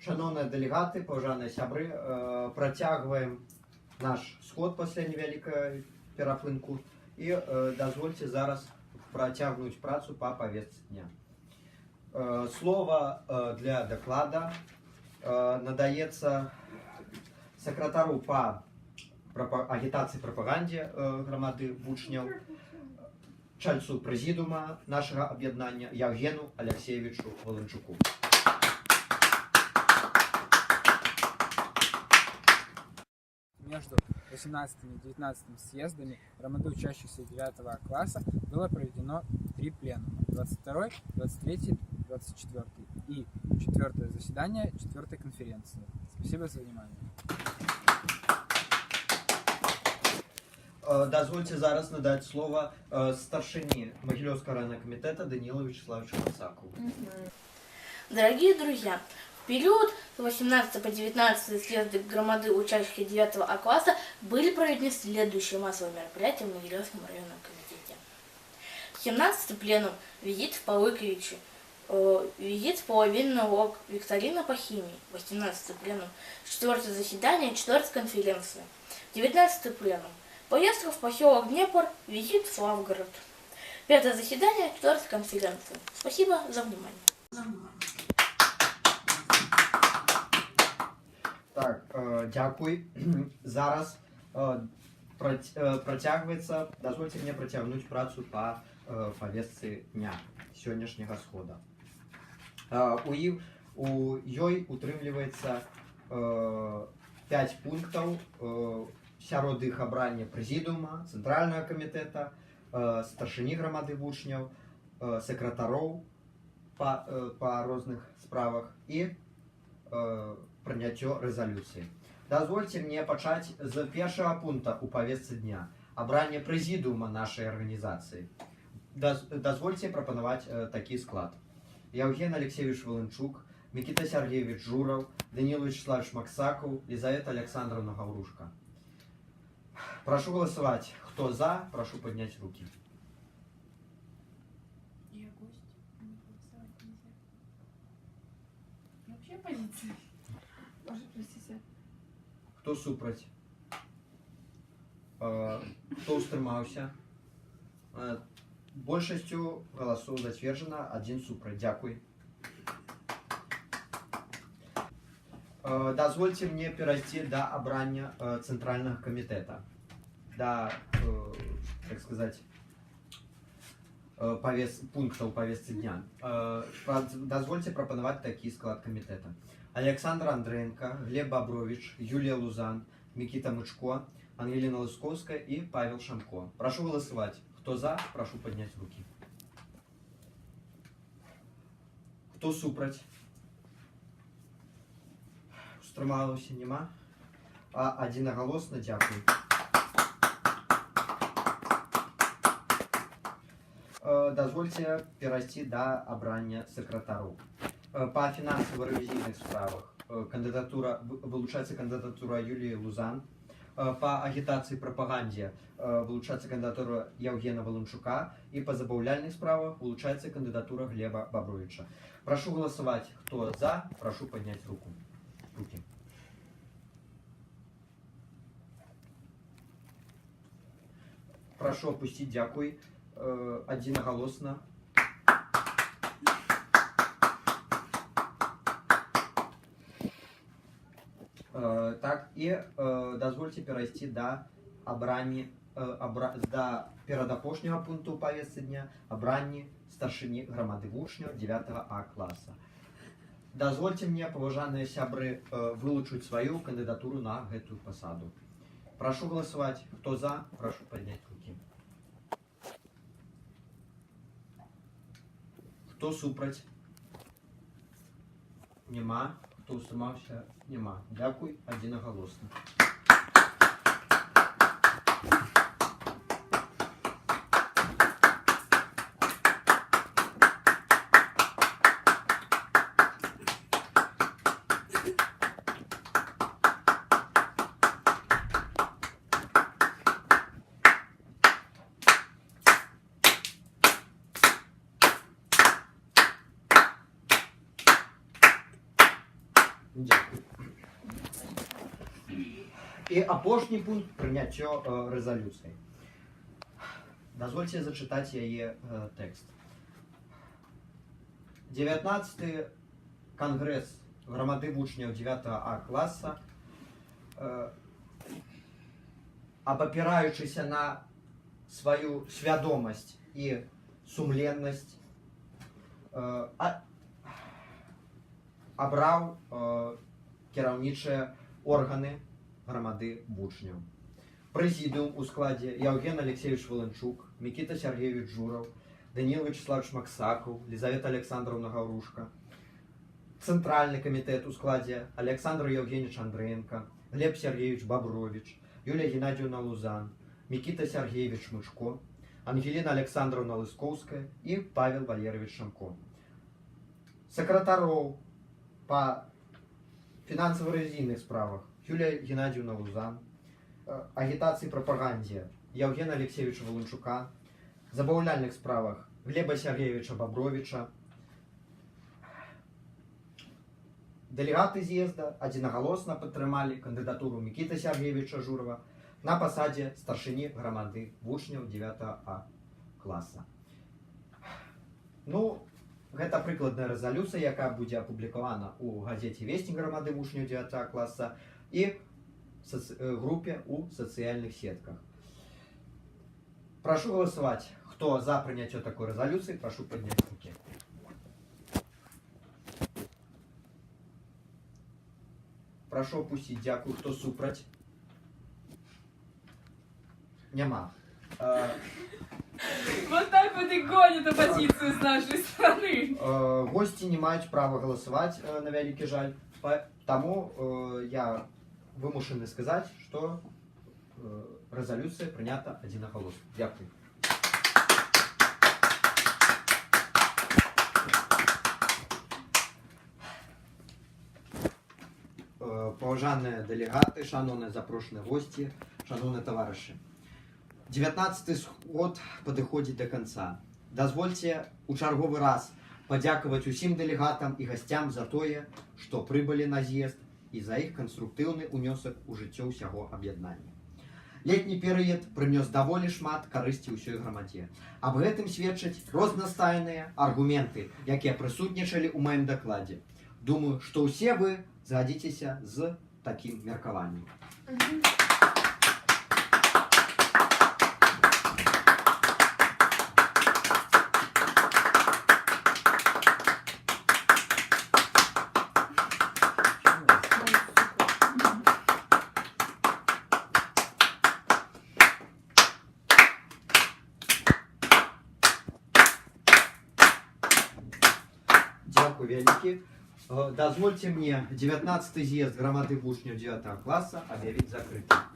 Шановные делегаты, поважаныя сябры, працягваем наш сход пасля невялікай перапынку і дазвольце зараз працягнуць працу па павестцы дня. Слово для доклада надаецца сакратару па агітацыі прапагандзе грамады вучняў, чальцу прэзідума нашага аб'яднання Евгену Алексеевичу Волынчуку. Между 18 и 19 съездами громады учащихся 9 класса было проведено 3 пленума: 22, 23, 24 и 4 заседание 4 конференции. Спасибо за внимание. Дозвольте зараз надать слово старшине Могилевского районного комитета Данилу Вячеславовичу Максакову. Дорогие друзья, в период с 18 по 19 съезды громады учащихся 9 А класса были проведены следующие массовые мероприятия в Могилевском районном комитете. 17-й пленум «Визит в Полыковичи», визит в половинный урок «Викторина по химии», 18-й пленум, 4-е заседание 4-й конференции, 19-й пленум поездка в поселок Днепр, визит в Славгород, 5-е заседание 4-й конференции. Спасибо за внимание. Так, дякую. Зараз працягваецца, дазвольце мне працягнуць працу па павестцы дня сённяшняга схода. У ёй утрымліваецца 5 пунктаў, сярод іх абрання прэзідума, цэнтральнага камітэта, старшыні грамады вучняў, сакратароў па розных справах і прыняццё рэзалюцыі. Дазвольце мне пачаць з першага пункта ў павестцы дня — абранне прэзідума нашай арганізацыі. Дазвольце прапанаваць такі склад: Евген Алексеевич Волынчук, Микита Сергеевич Журов, Данил Вячеславович Максаков, Лизавета Александровна Гаврушка. Прошу голосовать. Кто за, прошу поднять руки. Я гость, не голосовать нельзя. Вообще позиция. Может, простите. Кто супраць? Кто устрымаўся? Большасцю галасоў зацверджана, 1 супраць. Дякуй. Дазвольце мне перайсці да абрання цэнтральнага камітэта, да, так сказать, пунктаў павестцы дня. Дазвольце прапанаваць такі склад камітэта: Александр Андреенко, Глеб Бобрович, Юлия Лузан, Микита Мычко, Ангелина Лысковская и Павел Шамко. Прошу голосовать. Кто за, прошу поднять руки. Кто супраць? Устрымалася нема? Адзінагалосна, дзякуй. Дазвольце перайсці да абрання сакратароў. Па фінансава-рэвізійных справах вылучаецца кандыдатура Юлии Лузан, па агітацыі прапагандзе вылучаецца кандыдатура Евгена Волынчука і па забаўляльных справах вылучаецца кандыдатура Глеба Бобровича. Прошу голосовать. Кто за, прошу поднять руки. Прошу опустить. Дякуй. Адзінагалосна. Так, і дазвольце перайсці да абранні, да перадапошняга пункту ў павестцы дня — абранні старшыні грамады вучняў 9 А класа. Дазвольце мне, паважаныя сябры, вылучыць сваю кандыдатуру на гэтую пасаду. Прошу голосовать. Кто за, прошу поднять руки. Кто супраць? Нема. Хто устрымаўся? Нема. Дякуй, адзінагалосна. Дякую. І апошні пункт прийняття резолюції. Дозвольте зачитати її текст. 19-й конгрес громади вучнів 9 А класа, опираючися на свою свідомість і сумленність, обрав керівничі органи громади вучнів. Президиум у складі Євген Олексійович Волинчук, Микита Сергійович Журов, Даниил Вячеславович Максаков, Лизавета Александровна Гаврушка. Центральный комитет у складе Александр Евгеньевич Андреенко, Глеб Сергеевич Бобрович, Юлия Геннадьевна Лузан, Микита Сергеевич Мышко, Ангелина Александровна Лысковская и Павел Валерьевич Шамко. Секретаров по финансово-ревизийных справах Юлия Геннадьевна Лузан, агитации и пропаганде Евгена Алексеевича Волынчука, забавляльных справах Глеба Сергеевича Бобровича. Делегаты з'езда одноголосно підтримали кандидатуру Микиты Сергеевича Журова на посаді старшини громади вучнів 9 А класа. Ну, гэта прыкладная резолюция, яка буде опубликована у газеті «Вестник громади вучнів 9 А класа і группе у социальных сетках. Прошу голосовать. Кто за принятие такой резолюции, прошу поднять руки. Прошу опустить. Дякую. Хто супроть? Нема. Вот так вот и гонят оппозицию с нашей стороны. Гости не мають права голосовать, на великий жаль. Тому я вимушений сказати, що резолюція прийнята одноголосно. Дякую. Поважанные делегаты, шановні запрошені гості, шановні товариші. 19-й сход підходить до кінця. Дозвольте у черговий раз подякувати усім делегатам і гостям за те, що прибули на з'їзд і за їх конструктивний унесок у життя усього об'єднання. Летній період принес доволі шмат користі усій громаді. Об гэтым свідчать рознастайныя аргументы, які присутнічали у моєму докладі. Думаю, що усі ви згодитеся з таким меркаваннем. Дякую велике. Дозвольте мне 19-й з'езд громады вучнів 9 класса объявить закрытым.